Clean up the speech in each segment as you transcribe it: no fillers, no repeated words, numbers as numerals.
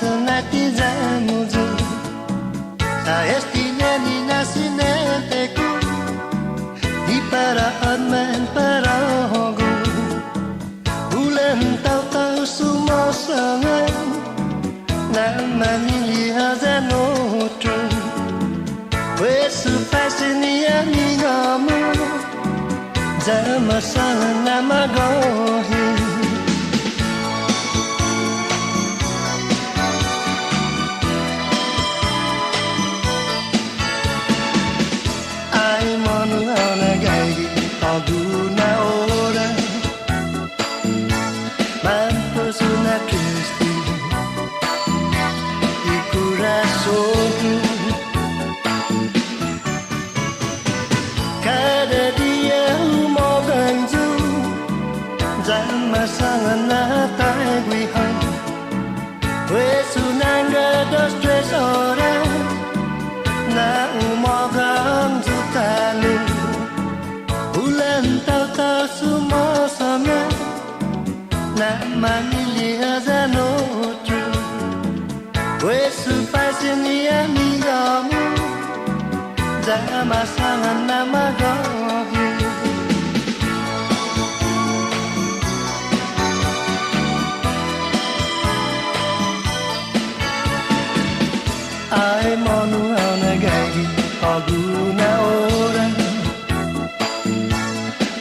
sanatizamuzu Saestineni nasineteku Di para adman para hogu Bulan tahu-tahu semua sangat Namani hazanotru Wesu pasini amigamu Zama sana nama gohi Ai monu ana gaigi Aguna ora Mampu sunat Kristi Ikura sotu Kada dia mau ganju Zama sangat natai guihan Wesu nangga dos tres orang Na umagam talu Bulan tahu-tahu semua sama Nak manili hazanotru Wesu pasini amigamu Zama sangat nama gohi Ai monu ana gaigi Aguna ora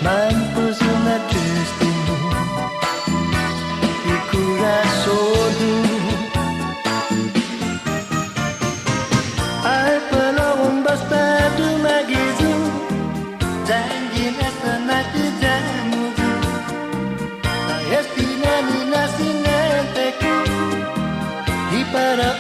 Mampu sunat Kristi Ikura sodu Ai pelawun bastadu magizu Janji nasanati jamuzu Ayastinani nasineteku Di para